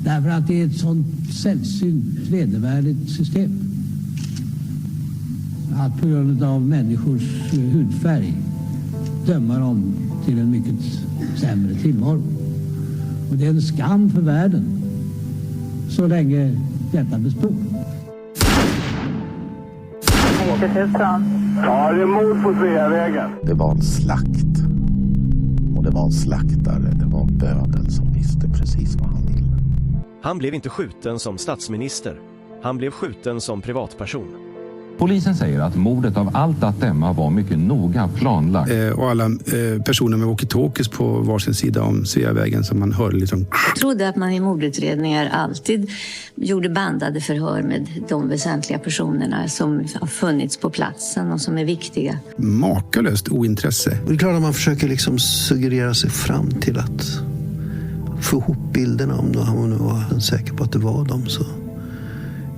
Därför att det är ett sånt sällsynt vedervärdigt system. Att på grund av människors hudfärg döma dem till en mycket sämre tillvaro. Och det är en skam för världen så länge detta består. Ja, det är mord på Sveavägen. Det var en slakt. Och det var en slaktare. Det var bödeln som visste precis vad han ville. Han blev inte skjuten som statsminister. Han blev skjuten som privatperson. Polisen säger att mordet av allt att döma var mycket noga planlagt. Och alla personer med walkie-talkies på varsin sida om Sveavägen som man hörde liksom. Jag trodde att man i mordutredningar alltid gjorde bandade förhör med de väsentliga personerna som har funnits på platsen och som är viktiga. Makalöst ointresse. Det är klart att man försöker liksom suggerera sig fram till att få ihop bilderna om man nu var säker på att det var dem, så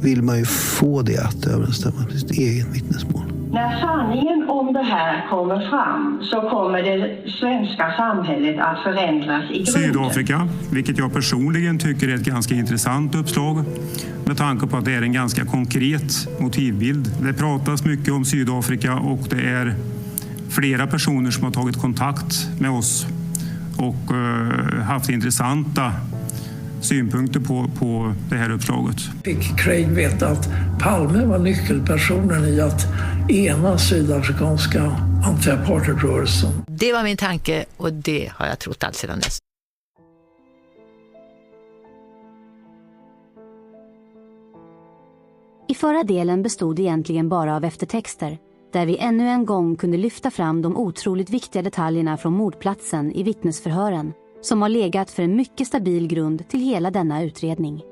vill man ju få det att överensstämma med sitt eget vittnesmål. När sanningen om det här kommer fram så kommer det svenska samhället att förändras i grunden. Sydafrika, vilket jag personligen tycker är ett ganska intressant uppslag med tanke på att det är en ganska konkret motivbild. Det pratas mycket om Sydafrika och det är flera personer som har tagit kontakt med oss och haft intressanta synpunkter på det här uppslaget. Fick Craig veta att Palme var nyckelpersonen i att ena sydafrikanska anti-apartheidrörelsen. Det var min tanke och det har jag trott allt sedan dess. I förra delen bestod egentligen bara av eftertexter, där vi ännu en gång kunde lyfta fram de otroligt viktiga detaljerna från mordplatsen i vittnesförhören, som har legat för en mycket stabil grund till hela denna utredning.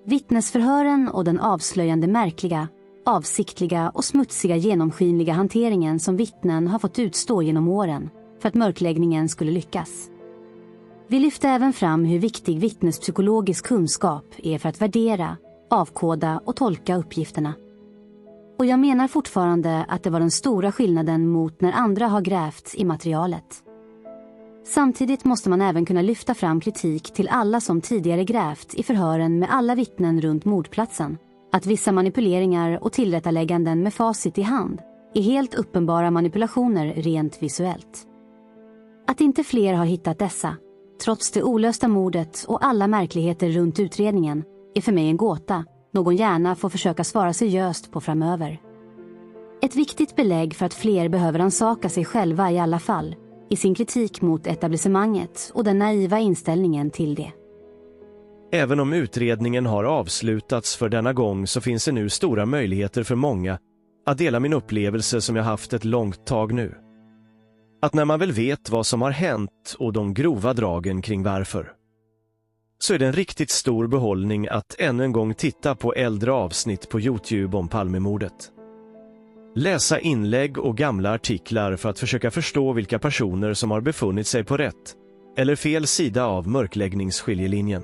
Vittnesförhören och den avslöjande märkliga, avsiktliga och smutsiga genomskinliga hanteringen som vittnen har fått utstå genom åren för att mörkläggningen skulle lyckas. Vi lyfte även fram hur viktig vittnespsykologisk kunskap är för att värdera, avkoda och tolka uppgifterna. Och jag menar fortfarande att det var den stora skillnaden mot när andra har grävt i materialet. Samtidigt måste man även kunna lyfta fram kritik till alla som tidigare grävt i förhören med alla vittnen runt mordplatsen. Att vissa manipuleringar och tillrättalägganden med facit i hand är helt uppenbara manipulationer rent visuellt. Att inte fler har hittat dessa, trots det olösta mordet och alla märkligheter runt utredningen, är för mig en gåta, någon gärna får försöka svara seriöst på framöver. Ett viktigt belägg för att fler behöver ansaka sig själva i alla fall, i sin kritik mot etablissemanget och den naiva inställningen till det. Även om utredningen har avslutats för denna gång så finns det nu stora möjligheter för många att dela min upplevelse som jag haft ett långt tag nu. Att när man väl vet vad som har hänt och de grova dragen kring varför, så är det en riktigt stor behållning att ännu en gång titta på äldre avsnitt på YouTube om Palmemordet. Läsa inlägg och gamla artiklar för att försöka förstå vilka personer som har befunnit sig på rätt eller fel sida av mörkläggningsskiljelinjen.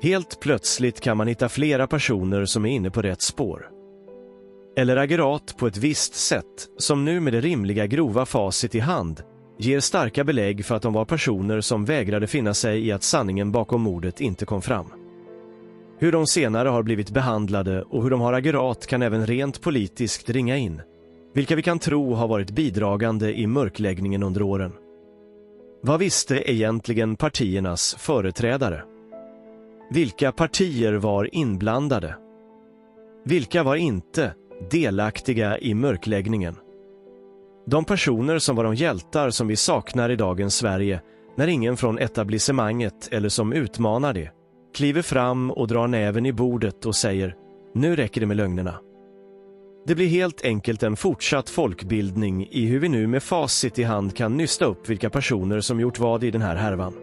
Helt plötsligt kan man hitta flera personer som är inne på rätt spår. Eller agerat på ett visst sätt som nu med det rimliga grova facit i hand ger starka belägg för att de var personer som vägrade finna sig i att sanningen bakom mordet inte kom fram. Hur de senare har blivit behandlade och hur de har agerat kan även rent politiskt ringa in, vilka vi kan tro har varit bidragande i mörkläggningen under åren. Vad visste egentligen partiernas företrädare? Vilka partier var inblandade? Vilka var inte delaktiga i mörkläggningen? De personer som var de hjältar som vi saknar i dagens Sverige när ingen från etablissemanget eller som utmanar det kliver fram och drar näven i bordet och säger nu räcker det med lögnerna. Det blir helt enkelt en fortsatt folkbildning i hur vi nu med facit i hand kan nysta upp vilka personer som gjort vad i den här härvan.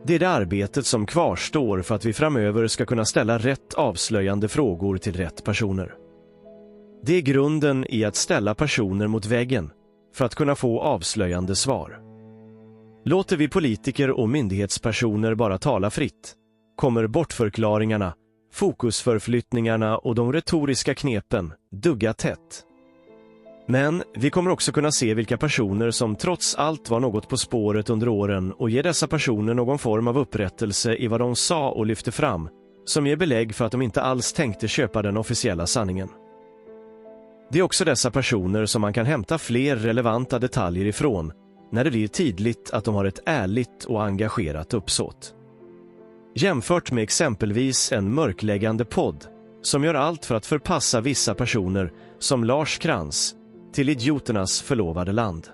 Det är det arbetet som kvarstår för att vi framöver ska kunna ställa rätt avslöjande frågor till rätt personer. Det är grunden i att ställa personer mot väggen för att kunna få avslöjande svar. Låter vi politiker och myndighetspersoner bara tala fritt, kommer Men vi kommer också kunna se vilka personer som trots allt var något på spåret under åren och ge dessa personer någon form av upprättelse i vad de sa och lyfte fram, som ger belägg för att de inte alls tänkte köpa den officiella sanningen. Det är också dessa personer som man kan hämta fler relevanta detaljer ifrån när det blir tydligt att de har ett ärligt och engagerat uppsåt. Jämfört med exempelvis en mörkläggande podd som gör allt för att förpassa vissa personer som Lars Krantz till idioternas förlovade land.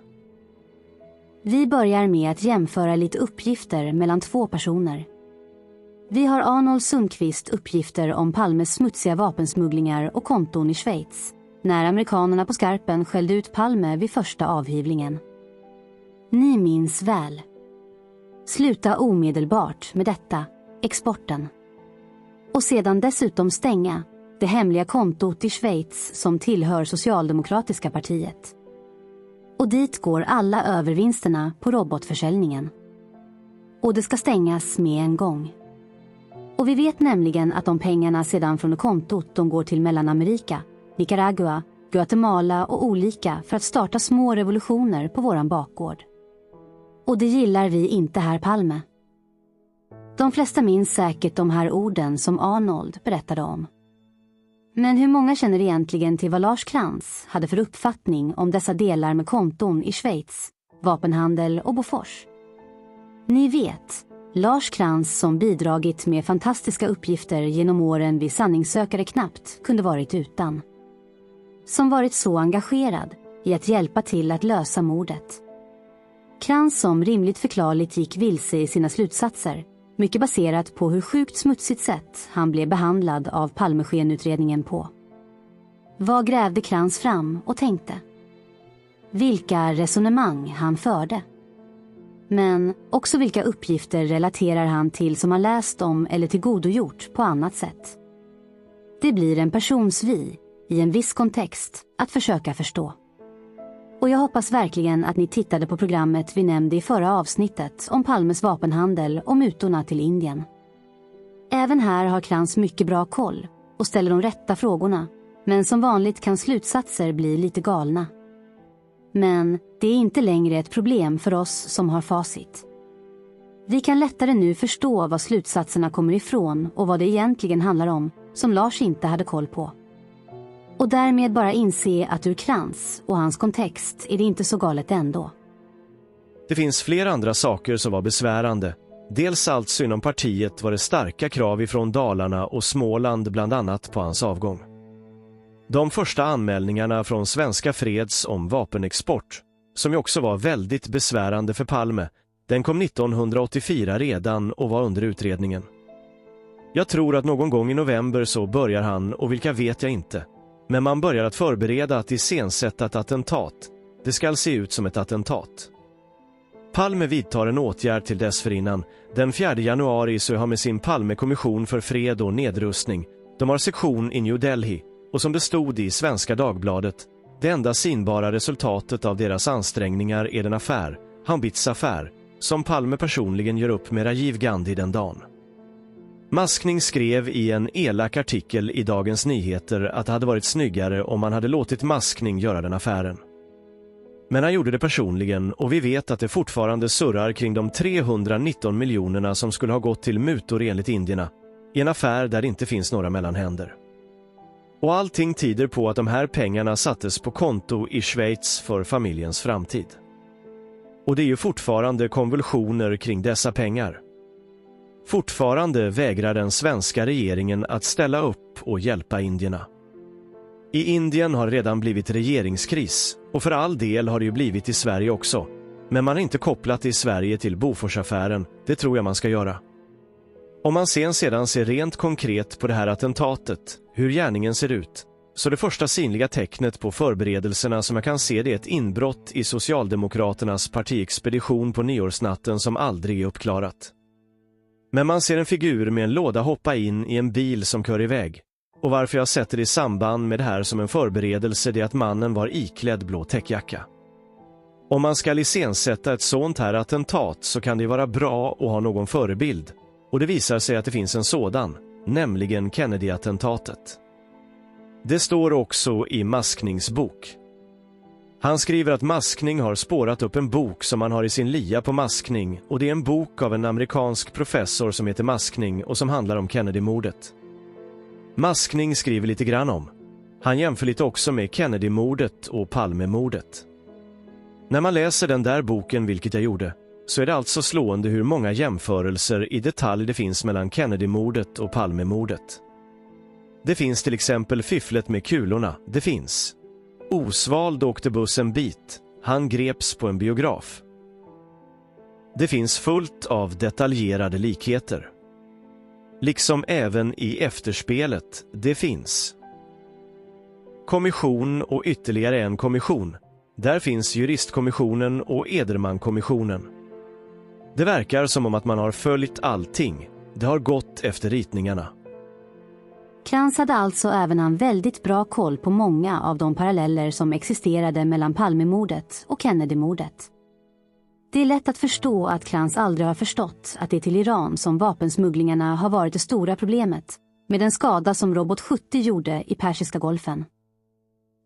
Vi börjar med att jämföra lite uppgifter mellan två personer. Vi har Arnold Sundqvist uppgifter om Palmes smutsiga vapensmugglingar och konton i Schweiz, när amerikanerna på skarpen skällde ut Palme vid första avhyvlingen. Ni minns väl. Sluta omedelbart med detta, exporten. Och sedan dessutom stänga det hemliga kontot i Schweiz som tillhör Socialdemokratiska partiet. Och dit går alla övervinsterna på robotförsäljningen. Och det ska stängas med en gång. Och vi vet nämligen att de pengarna sedan från kontot de går till Mellanamerika, Nicaragua, Guatemala och olika för att starta små revolutioner på våran bakgård. Och det gillar vi inte, herr Palme. De flesta minns säkert de här orden som Arnold berättade om. Men hur många känner egentligen till vad Lars Krantz hade för uppfattning om dessa delar med konton i Schweiz, vapenhandel och Bofors? Ni vet, Lars Krantz som bidragit med fantastiska uppgifter genom åren vi sanningssökare knappt kunde varit utan. Som varit så engagerad i att hjälpa till att lösa mordet. Krantz som rimligt förklarligt gick vilse i sina slutsatser, mycket baserat på hur sjukt smutsigt sätt han blev behandlad av Palmeskenutredningen på. Vad grävde Krantz fram och tänkte? Vilka resonemang han förde? Men också vilka uppgifter relaterar han till som han läst om eller tillgodogjort på annat sätt? Det blir en persons vi, i en viss kontext, att försöka förstå. Och jag hoppas verkligen att ni tittade på programmet vi nämnde i förra avsnittet om Palmes vapenhandel och mutorna till Indien. Även här har Krantz mycket bra koll och ställer de rätta frågorna, men som vanligt kan slutsatser bli lite galna. Men det är inte längre ett problem för oss som har facit. Vi kan lättare nu förstå var slutsatserna kommer ifrån och vad det egentligen handlar om, som Lars inte hade koll på. Och därmed bara inse att ur Krantz och hans kontext är det inte så galet ändå. Det finns flera andra saker som var besvärande. Dels alltså inom partiet var det starka krav ifrån Dalarna och Småland bland annat på hans avgång. De första anmälningarna från Svenska Freds om vapenexport, som ju också var väldigt besvärande för Palme, den kom 1984 redan och var under utredningen. Jag tror att någon gång i november så börjar han, och vilka vet jag inte. Men man börjar att förbereda att iscensätta ett attentat. Det ska se ut som ett attentat. Palme vidtar en åtgärd till dessförinnan. Den 4 januari så har med sin Palme-kommission för fred och nedrustning. De har sektion i New Delhi och som det stod i Svenska Dagbladet, det enda synbara resultatet av deras ansträngningar är den affär, Hambits affär, som Palme personligen gör upp med Rajiv Gandhi den dagen. Maskning skrev i en elak artikel i Dagens Nyheter att det hade varit snyggare om man hade låtit Maskning göra den affären. Men han gjorde det personligen och vi vet att det fortfarande surrar kring de 319 miljonerna som skulle ha gått till mutor enligt indierna, i en affär där det inte finns några mellanhänder. Och allting tyder på att de här pengarna sattes på konto i Schweiz för familjens framtid. Och det är ju fortfarande konvulsioner kring dessa pengar. Fortfarande vägrar den svenska regeringen att ställa upp och hjälpa indierna. I Indien har redan blivit regeringskris och för all del har det ju blivit i Sverige också. Men man har inte kopplat i Sverige till Boforsaffären, det tror jag man ska göra. Om man sedan ser rent konkret på det här attentatet, hur gärningen ser ut, så det första synliga tecknet på förberedelserna som jag kan se det är ett inbrott i Socialdemokraternas partiexpedition på nyårsnatten som aldrig är uppklarat. Men man ser en figur med en låda hoppa in i en bil som kör iväg. Och varför jag sätter det i samband med det här som en förberedelse är att mannen var iklädd blå täckjacka. Om man ska iscensätta ett sånt här attentat så kan det vara bra att ha någon förebild. Och det visar sig att det finns en sådan, nämligen Kennedy-attentatet. Det står också i Masknings bok. Han skriver att maskning har spårat upp en bok som han har i sin lia på maskning, och det är en bok av en amerikansk professor som heter Maskning och som handlar om Kennedy-mordet. Maskning skriver lite grann om. Han jämför lite också med Kennedy-mordet och Palme-mordet. När man läser den där boken, vilket jag gjorde, så är det alltså slående hur många jämförelser i detalj det finns mellan Kennedy-mordet och Palme-mordet. Det finns till exempel fifflet med kulorna, det finns. Osvald åkte bussen bit, han greps på en biograf. Det finns fullt av detaljerade likheter. Liksom även i efterspelet, det finns. Kommission och ytterligare en kommission. Där finns juristkommissionen och Edermankommissionen. Det verkar som om att man har följt allting. Det har gått efter ritningarna. Krantz hade alltså även han väldigt bra koll på många av de paralleller som existerade mellan Palmemordet och Kennedy-mordet. Det är lätt att förstå att Krantz aldrig har förstått att det är till Iran som vapensmugglingarna har varit det stora problemet, med den skada som Robot 70 gjorde i Persiska golfen.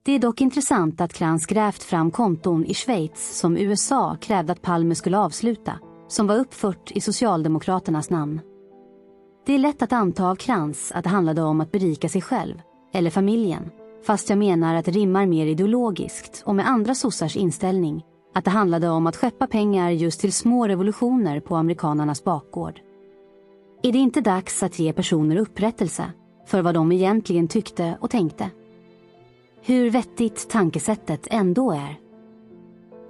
Det är dock intressant att Krantz grävt fram konton i Schweiz som USA krävde att Palme skulle avsluta, som var uppfört i Socialdemokraternas namn. Det är lätt att anta av Krantz att det handlade om att berika sig själv, eller familjen, fast jag menar att det rimmar mer ideologiskt och med andra sossars inställning, att det handlade om att skeppa pengar just till små revolutioner på amerikanernas bakgård. Är det inte dags att ge personer upprättelse för vad de egentligen tyckte och tänkte? Hur vettigt tankesättet ändå är.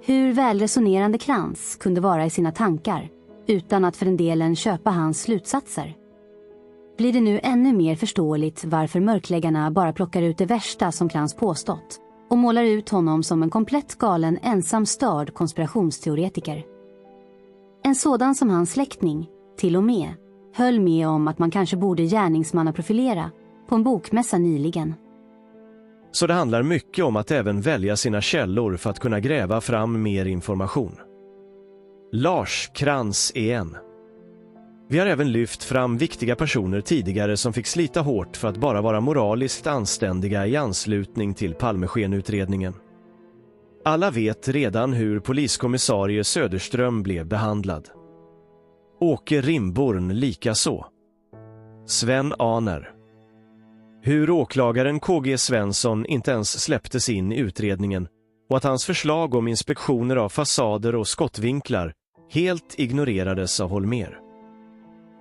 Hur välresonerande Krantz kunde vara i sina tankar utan att för en delen köpa hans slutsatser. Blir det nu ännu mer förståeligt varför mörkläggarna bara plockar ut det värsta som Krantz påstått och målar ut honom som en komplett galen, ensam störd konspirationsteoretiker. En sådan som hans släktning, till och med, höll med om att man kanske borde gärningsmannaprofilera på en bokmässa nyligen. Så det handlar mycket om att även välja sina källor för att kunna gräva fram mer information. Lars Krantz är en. Vi har även lyft fram viktiga personer tidigare som fick slita hårt för att bara vara moraliskt anständiga i anslutning till Palmeskenutredningen. Alla vet redan hur poliskommissarie Söderström blev behandlad. Åke Rimborn likaså. Sven Ahner. Hur åklagaren KG Svensson inte ens släpptes in i utredningen och att hans förslag om inspektioner av fasader och skottvinklar helt ignorerades av Holmér.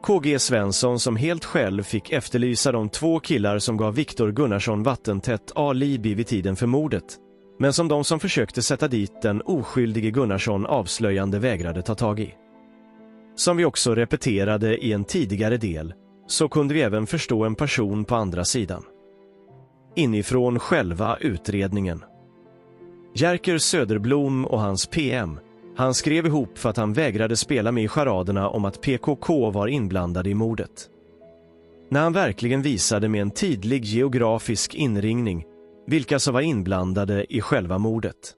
KG Svensson som helt själv fick efterlysa de 2 killar som gav Viktor Gunnarsson vattentätt alibi vid tiden för mordet, men som de som försökte sätta dit den oskyldige Gunnarsson avslöjande vägrade ta tag i. Som vi också repeterade i en tidigare del, så kunde vi även förstå en person på andra sidan. Inifrån själva utredningen. Jerker Söderblom och hans PM, han skrev ihop för att han vägrade spela med i charaderna om att PKK var inblandade i mordet. När han verkligen visade med en tydlig geografisk inringning vilka som var inblandade i själva mordet.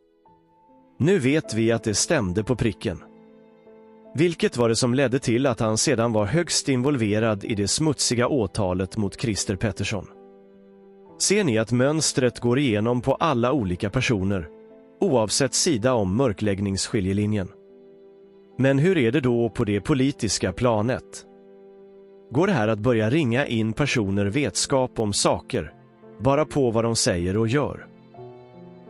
Nu vet vi att det stämde på pricken. Vilket var det som ledde till att han sedan var högst involverad i det smutsiga åtalet mot Christer Pettersson? Ser ni att mönstret går igenom på alla olika personer, oavsett sida om mörkläggningsskiljelinjen? Men hur är det då på det politiska planet? Går det här att börja ringa in personer vetskap om saker, bara på vad de säger och gör?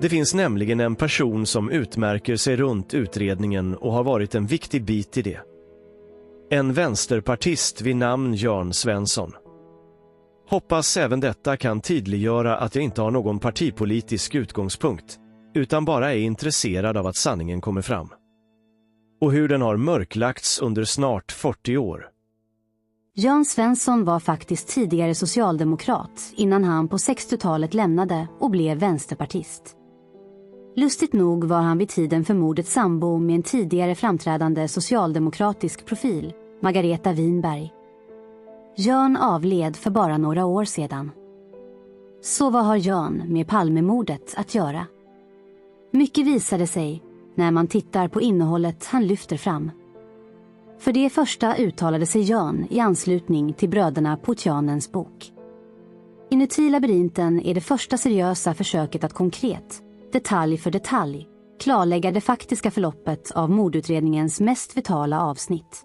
Det finns nämligen en person som utmärker sig runt utredningen och har varit en viktig bit i det. En vänsterpartist vid namn Jörn Svensson. Hoppas även detta kan tydliggöra att jag inte har någon partipolitisk utgångspunkt, utan bara är intresserad av att sanningen kommer fram. Och hur den har mörklagts under snart 40 år. Jörn Svensson var faktiskt tidigare socialdemokrat innan han på 60-talet lämnade och blev vänsterpartist. Lustigt nog var han vid tiden för mordet sambo med en tidigare framträdande socialdemokratisk profil, Margareta Winberg. Jörn avled för bara några år sedan. Så vad har Jörn med Palmemordet att göra? Mycket visade sig när man tittar på innehållet han lyfter fram. För det första uttalade sig Jörn i anslutning till bröderna Potjanens bok. Inuti labyrinten är det första seriösa försöket att konkret, detalj för detalj klarlägga det faktiska förloppet av mordutredningens mest vitala avsnitt.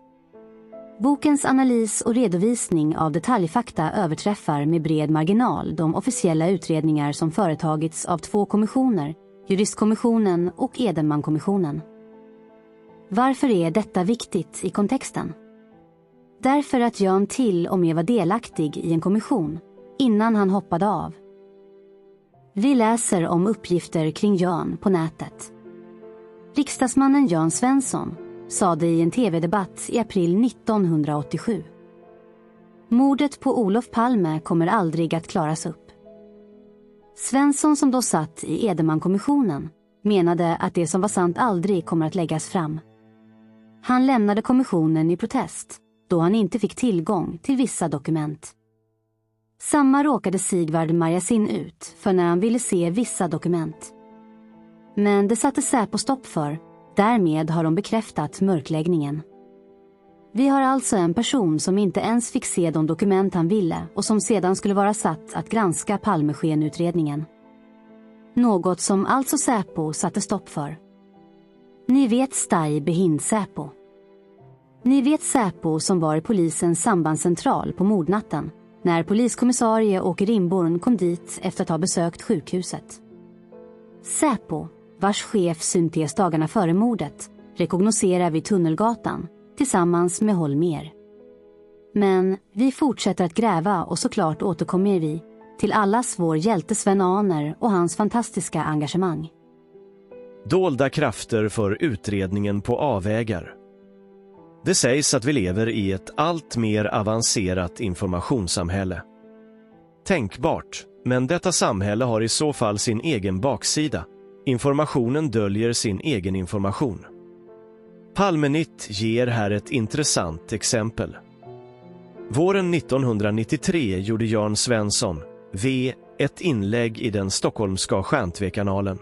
Bokens analys och redovisning av detaljfakta överträffar med bred marginal de officiella utredningar som företagits av 2 kommissioner, Juristkommissionen och Edenmankommissionen. Varför är detta viktigt i kontexten? Därför att Jan till och med var delaktig i en kommission innan han hoppade av. Vi läser om uppgifter kring Jan på nätet. Riksdagsmannen Jan Svensson sade i en tv-debatt i april 1987. Mordet på Olof Palme kommer aldrig att klaras upp. Svensson, som då satt i Edenmankommissionen, menade att det som var sant aldrig kommer att läggas fram. Han lämnade kommissionen i protest då han inte fick tillgång till vissa dokument. Samma råkade Sigvard Marjasin ut för när han ville se vissa dokument. Men det satte Säpo stopp för. Därmed har de bekräftat mörkläggningen. Vi har alltså en person som inte ens fick se de dokument han ville och som sedan skulle vara satt att granska Palmeskenutredningen. Något som alltså Säpo satte stopp för. Ni vet Staj Behind Säpo. Ni vet Säpo som var i polisens sambandscentral på mordnatten när poliskommissarie Åke Rimborn kom dit efter att ha besökt sjukhuset. Säpo, vars chef syntes dagarna före mordet, rekognoserar vid Tunnelgatan tillsammans med Holmér. Men vi fortsätter att gräva och såklart återkommer vi till allas vår hjälte Sven Aner och hans fantastiska engagemang. Dolda krafter för utredningen på avvägar. Det sägs att vi lever i ett allt mer avancerat informationssamhälle. Tänkbart, men detta samhälle har i så fall sin egen baksida. Informationen döljer sin egen information. Palmenitt ger här ett intressant exempel. Våren 1993 gjorde Jan Svensson, V, ett inlägg i den stockholmska Stjärntvekanalen.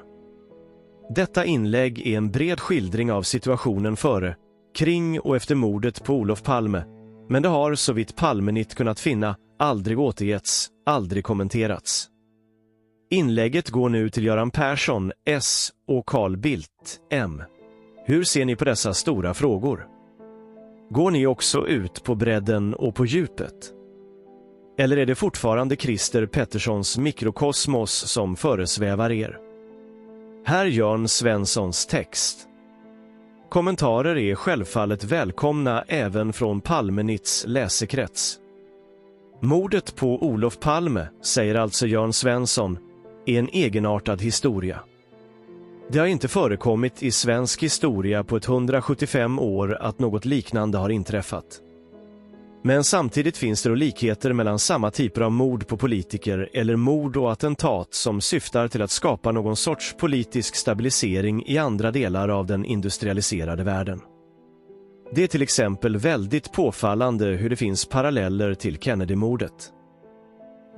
Detta inlägg är en bred skildring av situationen före, kring och efter mordet på Olof Palme, men det har, så vitt Palmenitt kunnat finna, aldrig återgetts, aldrig kommenterats. Inlägget går nu till Göran Persson, S, och Carl Bildt, M. Hur ser ni på dessa stora frågor? Går ni också ut på bredden och på djupet? Eller är det fortfarande Christer Petterssons mikrokosmos som föresvävar er? Här Jan Svenssons text. Kommentarer är självfallet välkomna även från Palmenitts läsekrets. Mordet på Olof Palme, säger alltså Jan Svensson, är en egenartad historia. Det har inte förekommit i svensk historia på 175 år att något liknande har inträffat. Men samtidigt finns det likheter mellan samma typer av mord på politiker eller mord och attentat som syftar till att skapa någon sorts politisk stabilisering i andra delar av den industrialiserade världen. Det är till exempel väldigt påfallande hur det finns paralleller till Kennedy-mordet.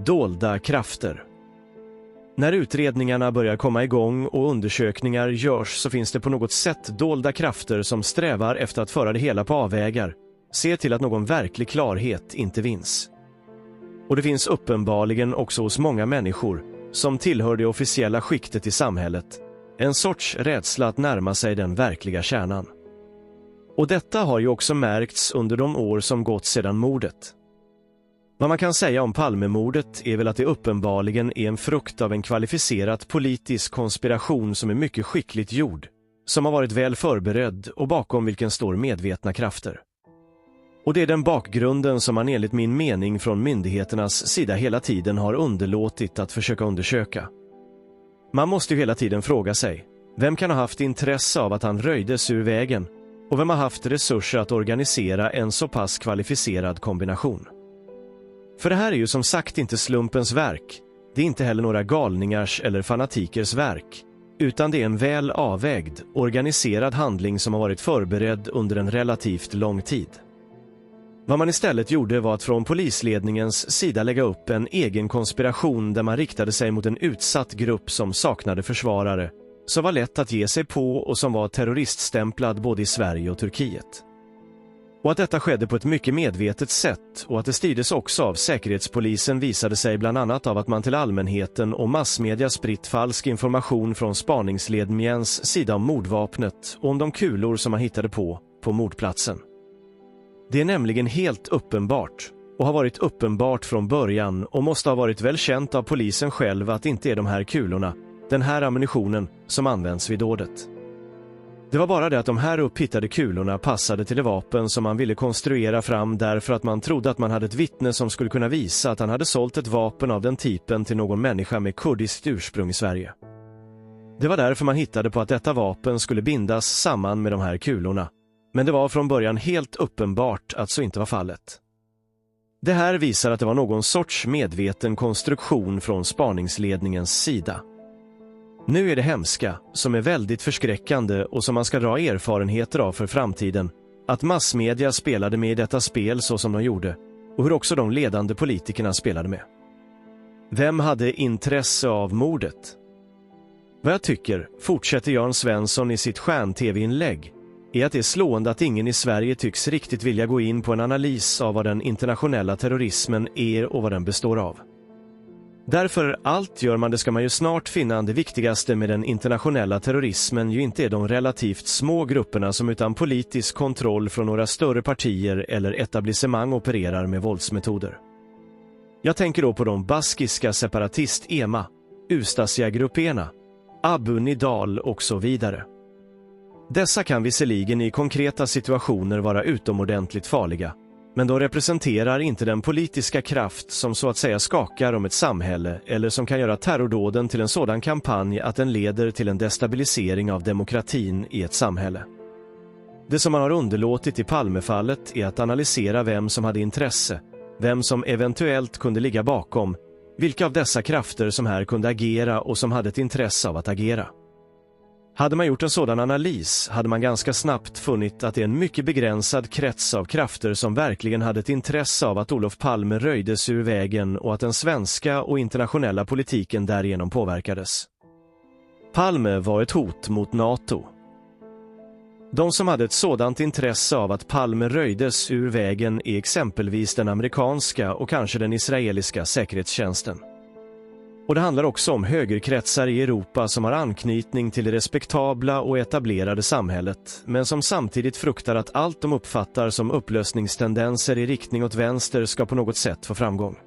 Dolda krafter. När utredningarna börjar komma igång och undersökningar görs så finns det på något sätt dolda krafter som strävar efter att föra det hela på avvägar, ser till att någon verklig klarhet inte vinns. Och det finns uppenbarligen också hos många människor som tillhör det officiella skiktet i samhället en sorts rädsla att närma sig den verkliga kärnan. Och detta har ju också märkts under de år som gått sedan mordet. Vad man kan säga om Palmemordet är väl att det uppenbarligen är en frukt av en kvalificerad politisk konspiration som är mycket skickligt gjord, som har varit väl förberedd och bakom vilken står medvetna krafter. Och det är den bakgrunden som man enligt min mening från myndigheternas sida hela tiden har underlåtit att försöka undersöka. Man måste ju hela tiden fråga sig, vem kan ha haft intresse av att han röjdes ur vägen och vem har haft resurser att organisera en så pass kvalificerad kombination? För det här är ju som sagt inte slumpens verk, det är inte heller några galningars eller fanatikers verk, utan det är en väl avvägd, organiserad handling som har varit förberedd under en relativt lång tid. Vad man istället gjorde var att från polisledningens sida lägga upp en egen konspiration där man riktade sig mot en utsatt grupp som saknade försvarare, som var lätt att ge sig på och som var terroriststämplad både i Sverige och Turkiet. Och att detta skedde på ett mycket medvetet sätt och att det styrdes också av säkerhetspolisen visade sig bland annat av att man till allmänheten och massmedia spritt falsk information från spaningsledningens sida om mordvapnet och om de kulor som man hittade på mordplatsen. Det är nämligen helt uppenbart och har varit uppenbart från början och måste ha varit väl känt av polisen själv att det inte är de här kulorna, den här ammunitionen som används vid dådet. Det var bara det att de här upphittade kulorna passade till det vapen som man ville konstruera fram därför att man trodde att man hade ett vittne som skulle kunna visa att han hade sålt ett vapen av den typen till någon människa med kurdiskt ursprung i Sverige. Det var därför man hittade på att detta vapen skulle bindas samman med de här kulorna. Men det var från början helt uppenbart att så inte var fallet. Det här visar att det var någon sorts medveten konstruktion från spaningsledningens sida. Nu är det hemska, som är väldigt förskräckande och som man ska dra erfarenheter av för framtiden, att massmedia spelade med i detta spel så som de gjorde och hur också de ledande politikerna spelade med. Vem hade intresse av mordet? Vad jag tycker, fortsätter Jörn Svensson i sitt stjärn-tv-inlägg, är att det är slående att ingen i Sverige tycks riktigt vilja gå in på en analys av vad den internationella terrorismen är och vad den består av. Därför allt gör man det ska man ju snart finna att det viktigaste med den internationella terrorismen ju inte är de relativt små grupperna som utan politisk kontroll från några större partier eller etablissemang opererar med våldsmetoder. Jag tänker då på de baskiska separatist-EMA, Ustasja-grupperna, Abu Nidal och så vidare. Dessa kan visserligen i konkreta situationer vara utomordentligt farliga, men de representerar inte den politiska kraft som så att säga skakar om ett samhälle eller som kan göra terrordåden till en sådan kampanj att den leder till en destabilisering av demokratin i ett samhälle. Det som man har underlåtit i Palmefallet är att analysera vem som hade intresse, vem som eventuellt kunde ligga bakom, vilka av dessa krafter som här kunde agera och som hade ett intresse av att agera. Hade man gjort en sådan analys hade man ganska snabbt funnit att det är en mycket begränsad krets av krafter som verkligen hade ett intresse av att Olof Palme röjdes ur vägen och att den svenska och internationella politiken därigenom påverkades. Palme var ett hot mot NATO. De som hade ett sådant intresse av att Palme röjdes ur vägen är exempelvis den amerikanska och kanske den israeliska säkerhetstjänsten. Och det handlar också om högerkretsar i Europa som har anknytning till det respektabla och etablerade samhället, men som samtidigt fruktar att allt de uppfattar som upplösningstendenser i riktning åt vänster ska på något sätt få framgång.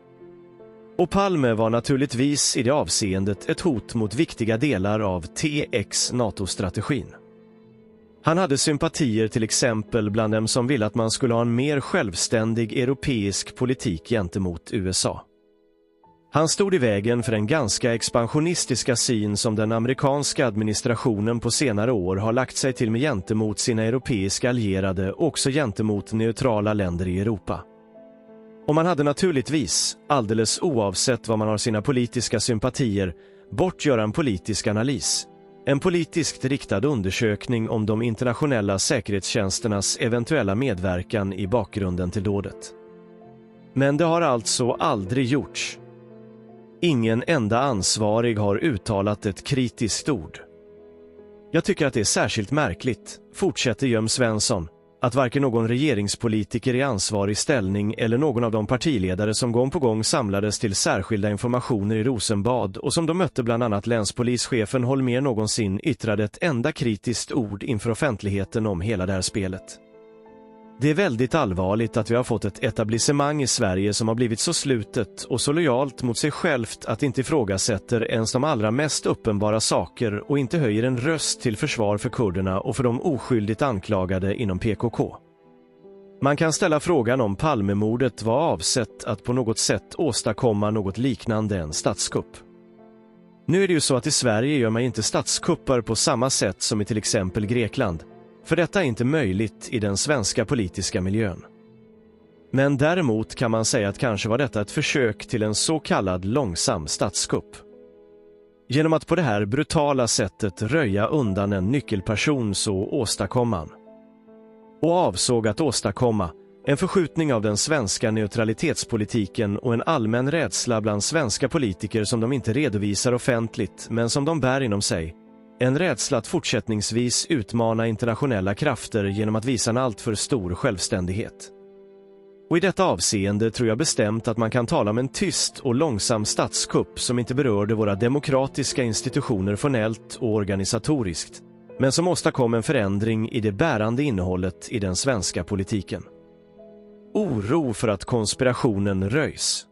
Och Palme var naturligtvis i det avseendet ett hot mot viktiga delar av TX-NATO-strategin. Han hade sympatier till exempel bland dem som ville att man skulle ha en mer självständig europeisk politik gentemot USA. Han stod i vägen för den ganska expansionistiska syn som den amerikanska administrationen på senare år har lagt sig till med gentemot sina europeiska allierade och också gentemot neutrala länder i Europa. Och man hade naturligtvis, alldeles oavsett vad man har sina politiska sympatier, bort göra en politisk analys. En politiskt riktad undersökning om de internationella säkerhetstjänsternas eventuella medverkan i bakgrunden till dådet. Men det har alltså aldrig gjorts. Ingen enda ansvarig har uttalat ett kritiskt ord. Jag tycker att det är särskilt märkligt, fortsätter Jörn Svensson, att varken någon regeringspolitiker i ansvarig ställning eller någon av de partiledare som gång på gång samlades till särskilda informationer i Rosenbad och som de mötte bland annat länspolischefen Holmér någonsin yttrade ett enda kritiskt ord inför offentligheten om hela det här spelet. Det är väldigt allvarligt att vi har fått ett etablissemang i Sverige som har blivit så slutet och så lojalt mot sig självt att inte ifrågasätter ens de allra mest uppenbara saker och inte höjer en röst till försvar för kurderna och för de oskyldigt anklagade inom PKK. Man kan ställa frågan om Palmemordet var avsett att på något sätt åstadkomma något liknande en statskupp. Nu är det ju så att i Sverige gör man inte statskuppar på samma sätt som i till exempel Grekland. För detta är inte möjligt i den svenska politiska miljön. Men däremot kan man säga att kanske var detta ett försök till en så kallad långsam statskupp. Genom att på det här brutala sättet röja undan en nyckelperson så åstadkom man. Och avsåg att åstadkomma en förskjutning av den svenska neutralitetspolitiken och en allmän rädsla bland svenska politiker som de inte redovisar offentligt men som de bär inom sig. en rädsla att fortsättningsvis utmana internationella krafter genom att visa en alltför stor självständighet. Och i detta avseende tror jag bestämt att man kan tala om en tyst och långsam statskupp som inte berörde våra demokratiska institutioner formellt och organisatoriskt, men som åstadkom en förändring i det bärande innehållet i den svenska politiken. Oro för att konspirationen röjs.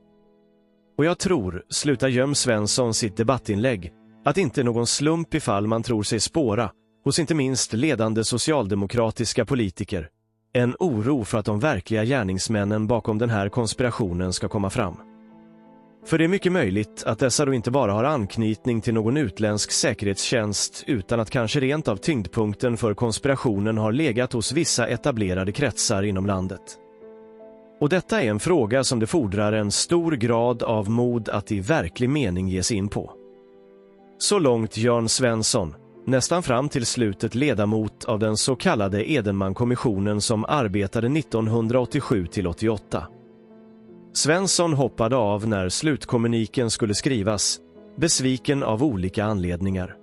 Och jag tror, slutar Jörn Svensson sitt debattinlägg, att inte är någon slump ifall man tror sig spåra, hos inte minst ledande socialdemokratiska politiker, en oro för att de verkliga gärningsmännen bakom den här konspirationen ska komma fram. För det är mycket möjligt att dessa då inte bara har anknytning till någon utländsk säkerhetstjänst utan att kanske rent av tyngdpunkten för konspirationen har legat hos vissa etablerade kretsar inom landet. Och detta är en fråga som det fordrar en stor grad av mod att i verklig mening ge sig in på. Så långt Jörn Svensson, nästan fram till slutet ledamot av den så kallade Edenman-kommissionen som arbetade 1987-88. Svensson hoppade av när slutkommuniken skulle skrivas, besviken av olika anledningar.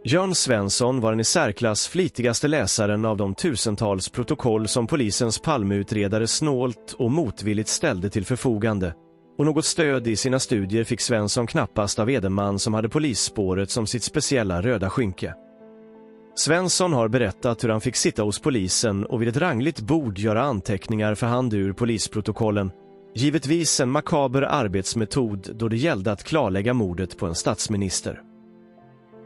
Jörn Svensson var den i särklass flitigaste läsaren av de tusentals protokoll som polisens Palmeutredare snålt och motvilligt ställde till förfogande, och något stöd i sina studier fick Svensson knappast av Edenman som hade polisspåret som sitt speciella röda skynke. Svensson har berättat hur han fick sitta hos polisen och vid ett rangligt bord göra anteckningar för hand ur polisprotokollen, givetvis en makaber arbetsmetod då det gällde att klarlägga mordet på en statsminister.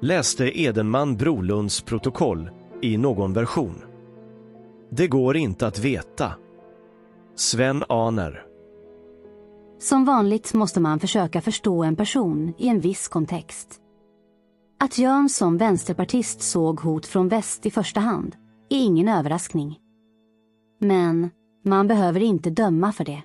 Läste Edenman Brolunds protokoll i någon version? Det går inte att veta. Sven Aner. Som vanligt måste man försöka förstå en person i en viss kontext. Att Jörn som vänsterpartist såg hot från väst i första hand är ingen överraskning. Men man behöver inte döma för det.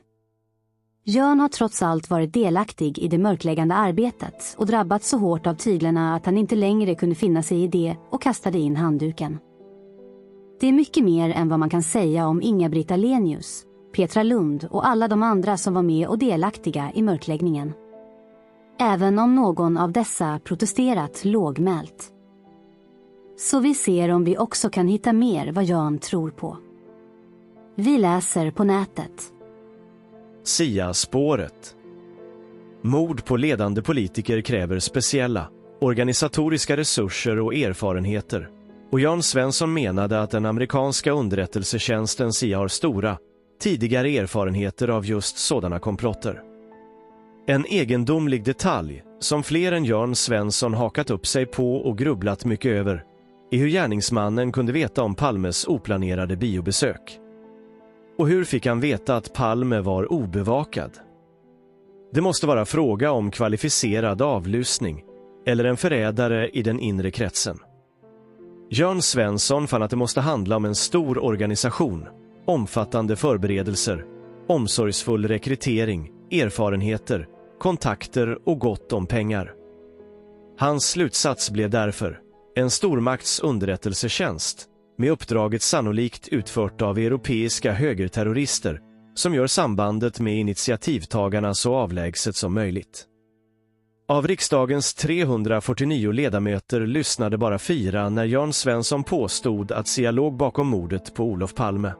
Jörn har trots allt varit delaktig i det mörkläggande arbetet och drabbats så hårt av tyglarna att han inte längre kunde finna sig i det och kastade in handduken. Det är mycket mer än vad man kan säga om Inga-Britt Ahlenius, Petra Lund och alla de andra som var med och delaktiga i mörkläggningen. Även om någon av dessa protesterat lågmält. Så vi ser om vi också kan hitta mer vad Jörn tror på. Vi läser på nätet. SIA-spåret. Mord på ledande politiker kräver speciella, organisatoriska resurser och erfarenheter. Och Jörn Svensson menade att den amerikanska underrättelsetjänsten SIA har stora, tidigare erfarenheter av just sådana komplotter. En egendomlig detalj som fler än Jörn Svensson hakat upp sig på och grubblat mycket över är hur gärningsmannen kunde veta om Palmes oplanerade biobesök. Och hur fick han veta att Palme var obevakad? Det måste vara fråga om kvalificerad avlyssning eller en förrädare i den inre kretsen. Jörn Svensson fann att det måste handla om en stor organisation, omfattande förberedelser, omsorgsfull rekrytering, erfarenheter, kontakter och gott om pengar. Hans slutsats blev därför en stormakts underrättelsetjänst med uppdraget sannolikt utfört av europeiska högerterrorister som gör sambandet med initiativtagarna så avlägset som möjligt. Av riksdagens 349 ledamöter lyssnade bara 4 när Jörn Svensson påstod att SIA låg bakom mordet på Olof Palme.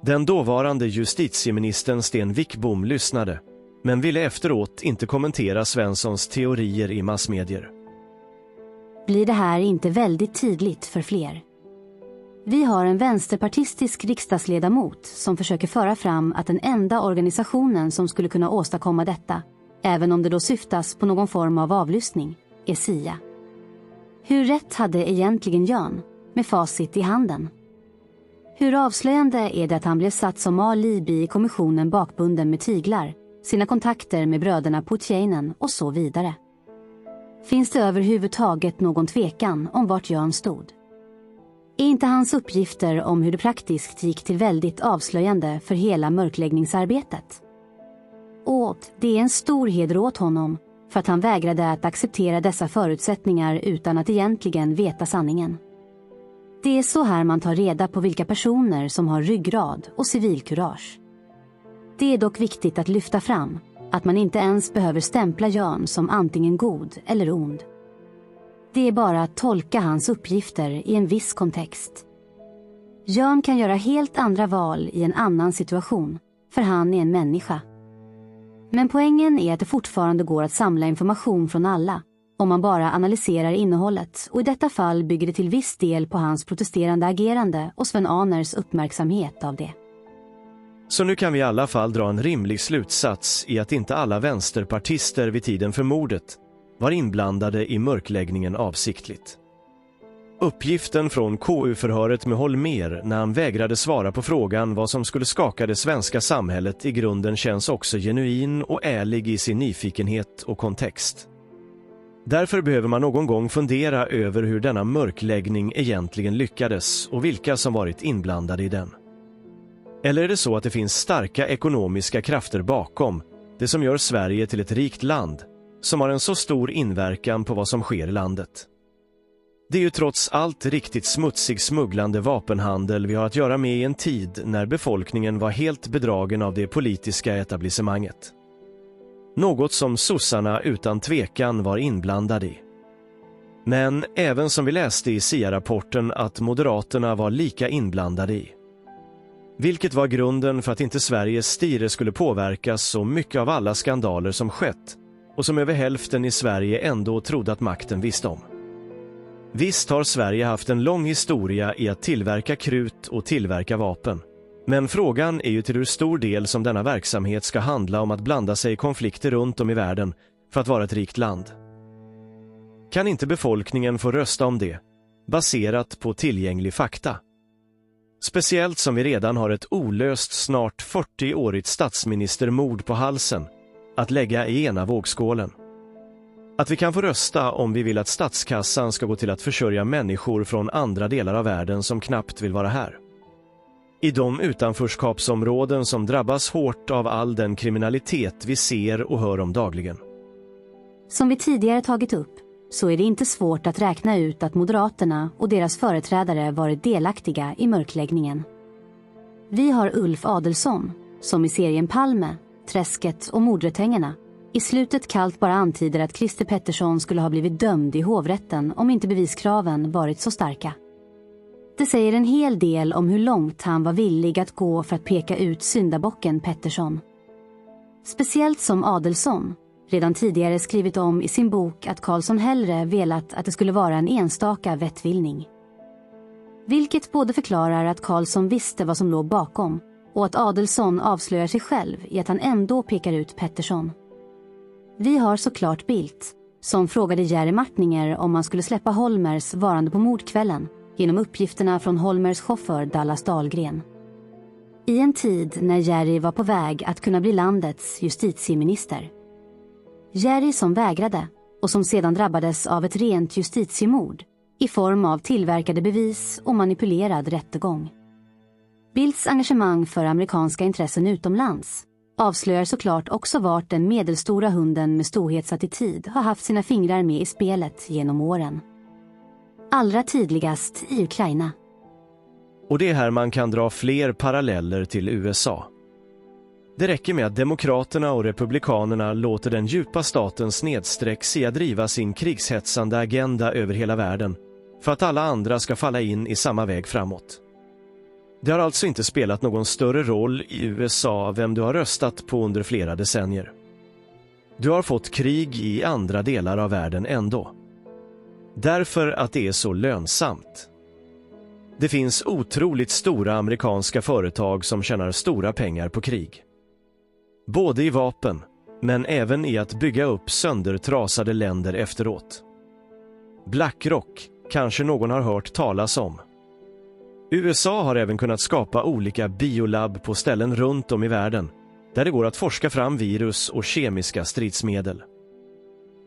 Den dåvarande justitieministern Sten Wickbom lyssnade, men ville efteråt inte kommentera Svenssons teorier i massmedier. Blir det här inte väldigt tydligt för fler? Vi har en vänsterpartistisk riksdagsledamot som försöker föra fram att den enda organisationen som skulle kunna åstadkomma detta, även om det då syftas på någon form av avlyssning, är SIA. Hur rätt hade egentligen Jörn, med facit i handen? Hur avslöjande är det att han blev satt som alibi i kommissionen bakbunden med tyglar, sina kontakter med bröderna Putiainen och så vidare? Finns det överhuvudtaget någon tvekan om vart Jörn stod? Är inte hans uppgifter om hur det praktiskt gick till väldigt avslöjande för hela mörkläggningsarbetet? Och det är en stor heder åt honom för att han vägrade att acceptera dessa förutsättningar utan att egentligen veta sanningen. Det är så här man tar reda på vilka personer som har ryggrad och civilkurage. Det är dock viktigt att lyfta fram att man inte ens behöver stämpla Jörn som antingen god eller ond. Det är bara att tolka hans uppgifter i en viss kontext. Jörn kan göra helt andra val i en annan situation, för han är en människa. Men poängen är att det fortfarande går att samla information från alla, om man bara analyserar innehållet, och i detta fall bygger det till viss del på hans protesterande agerande och Sven Ahners uppmärksamhet av det. Så nu kan vi i alla fall dra en rimlig slutsats i att inte alla vänsterpartister vid tiden för mordet var inblandade i mörkläggningen avsiktligt. Uppgiften från KU-förhöret med Holmér när han vägrade svara på frågan vad som skulle skaka det svenska samhället i grunden känns också genuin och ärlig i sin nyfikenhet och kontext. Därför behöver man någon gång fundera över hur denna mörkläggning egentligen lyckades och vilka som varit inblandade i den. Eller är det så att det finns starka ekonomiska krafter bakom, det som gör Sverige till ett rikt land, som har en så stor inverkan på vad som sker i landet? Det är ju trots allt riktigt smutsig smugglande vapenhandel vi har att göra med i en tid när befolkningen var helt bedragen av det politiska etablissemanget. Något som sossarna utan tvekan var inblandade i. Men även som vi läste i SIA-rapporten att Moderaterna var lika inblandade i. Vilket var grunden för att inte Sveriges styre skulle påverkas så mycket av alla skandaler som skett och som över hälften i Sverige ändå trodde att makten visste om. Visst har Sverige haft en lång historia i att tillverka krut och tillverka vapen. Men frågan är ju till hur stor del som denna verksamhet ska handla om att blanda sig i konflikter runt om i världen för att vara ett rikt land. Kan inte befolkningen få rösta om det, baserat på tillgänglig fakta? Speciellt som vi redan har ett olöst snart 40-årigt statsministermord på halsen att lägga i ena vågskålen. Att vi kan få rösta om vi vill att statskassan ska gå till att försörja människor från andra delar av världen som knappt vill vara här. I de utanförskapsområden som drabbas hårt av all den kriminalitet vi ser och hör om dagligen. Som vi tidigare tagit upp så är det inte svårt att räkna ut att Moderaterna och deras företrädare varit delaktiga i mörkläggningen. Vi har Ulf Adelsohn, som i serien Palme, Träsket och Mordrättängarna i slutet kallt bara antyder att Christer Pettersson skulle ha blivit dömd i hovrätten om inte beviskraven varit så starka. Det säger en hel del om hur långt han var villig att gå för att peka ut syndabocken Pettersson. Speciellt som Adelsohn redan tidigare skrivit om i sin bok att Karlsson hellre velat att det skulle vara en enstaka vettvillning. Vilket både förklarar att Karlsson visste vad som låg bakom och att Adelsohn avslöjar sig själv i att han ändå pekar ut Pettersson. Vi har såklart Bildt, som frågade Jerry Martninger om man skulle släppa Holmers varande på mordkvällen genom uppgifterna från Holmers chaufför Dallas Dahlgren. I en tid när Jerry var på väg att kunna bli landets justitieminister. Jerry som vägrade och som sedan drabbades av ett rent justitiemord i form av tillverkade bevis och manipulerad rättegång. Bildts engagemang för amerikanska intressen utomlands avslöjar såklart också vart den medelstora hunden med storhetsattityd har haft sina fingrar med i spelet genom åren. Allra tydligast i Ukraina. Och det är här man kan dra fler paralleller till USA. Det räcker med att demokraterna och republikanerna låter den djupa staten snedsträck sig att driva sin krigshetsande agenda över hela världen för att alla andra ska falla in i samma väg framåt. Det har alltså inte spelat någon större roll i USA vem du har röstat på under flera decennier. Du har fått krig i andra delar av världen ändå. Därför att det är så lönsamt. Det finns otroligt stora amerikanska företag som tjänar stora pengar på krig. Både i vapen, men även i att bygga upp söndertrasade länder efteråt. BlackRock, kanske någon har hört talas om. USA har även kunnat skapa olika biolab på ställen runt om i världen, där det går att forska fram virus och kemiska stridsmedel.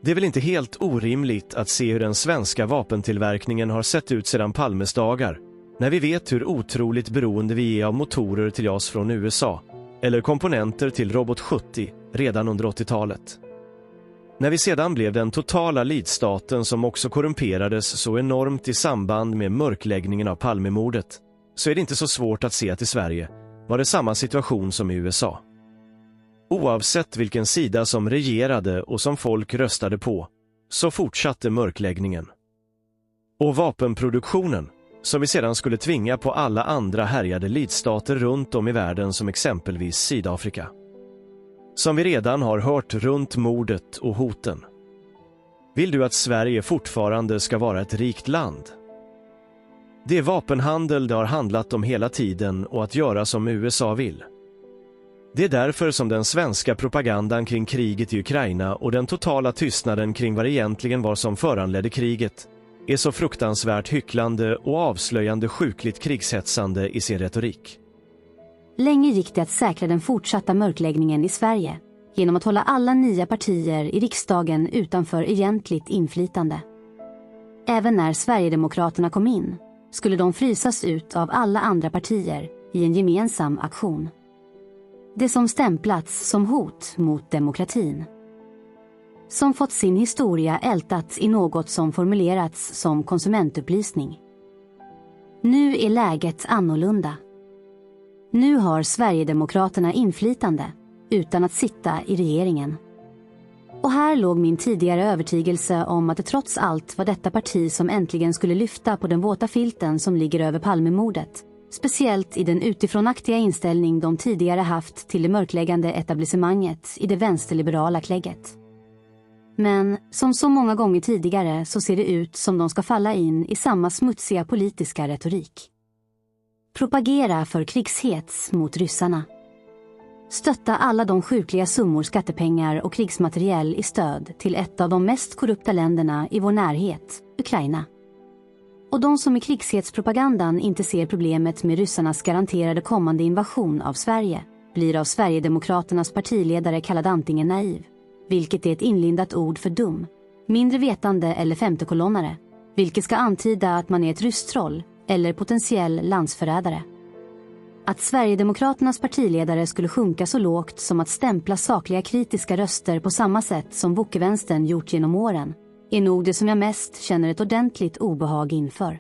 Det är väl inte helt orimligt att se hur den svenska vapentillverkningen har sett ut sedan Palmes dagar, när vi vet hur otroligt beroende vi är av motorer till JAS från USA, eller komponenter till Robot 70 redan under 80-talet. När vi sedan blev den totala lidstaten som också korrumperades så enormt i samband med mörkläggningen av Palmemordet, så är det inte så svårt att se att i Sverige var det samma situation som i USA. Oavsett vilken sida som regerade och som folk röstade på, så fortsatte mörkläggningen. Och vapenproduktionen, som vi sedan skulle tvinga på alla andra härjade lydstater runt om i världen som exempelvis Sydafrika. Som vi redan har hört runt mordet och hoten. Vill du att Sverige fortfarande ska vara ett rikt land? Det är vapenhandel det har handlat om hela tiden och att göra som USA vill. Det är därför som den svenska propagandan kring kriget i Ukraina och den totala tystnaden kring vad det egentligen var som föranledde kriget är så fruktansvärt hycklande och avslöjande sjukligt krigshetsande i sin retorik. Länge gick det att säkra den fortsatta mörkläggningen i Sverige genom att hålla alla 9 partier i riksdagen utanför egentligt inflytande. Även när Sverigedemokraterna kom in skulle de frysas ut av alla andra partier i en gemensam aktion. Det som stämplats som hot mot demokratin. Som fått sin historia ältats i något som formulerats som konsumentupplysning. Nu är läget annorlunda. Nu har Sverigedemokraterna inflytande utan att sitta i regeringen. Och här låg min tidigare övertygelse om att det trots allt var detta parti som äntligen skulle lyfta på den våta filten som ligger över Palmemordet. Speciellt i den utifrånaktiga inställning de tidigare haft till det mörkläggande etablissemanget i det vänsterliberala klägget. Men som så många gånger tidigare så ser det ut som de ska falla in i samma smutsiga politiska retorik. Propagera för krigshets mot ryssarna. Stötta alla de sjukliga summor skattepengar och krigsmateriel i stöd till ett av de mest korrupta länderna i vår närhet, Ukraina. Och de som i krigshetspropagandan inte ser problemet med ryssarnas garanterade kommande invasion av Sverige blir av Sverigedemokraternas partiledare kallad antingen naiv, vilket är ett inlindat ord för dum, mindre vetande eller femtekolonnare, vilket ska antyda att man är ett rysstroll eller potentiell landsförrädare. Att Sverigedemokraternas partiledare skulle sjunka så lågt som att stämpla sakliga kritiska röster på samma sätt som Woke-vänstern gjort genom åren är nog det som jag mest känner ett ordentligt obehag inför.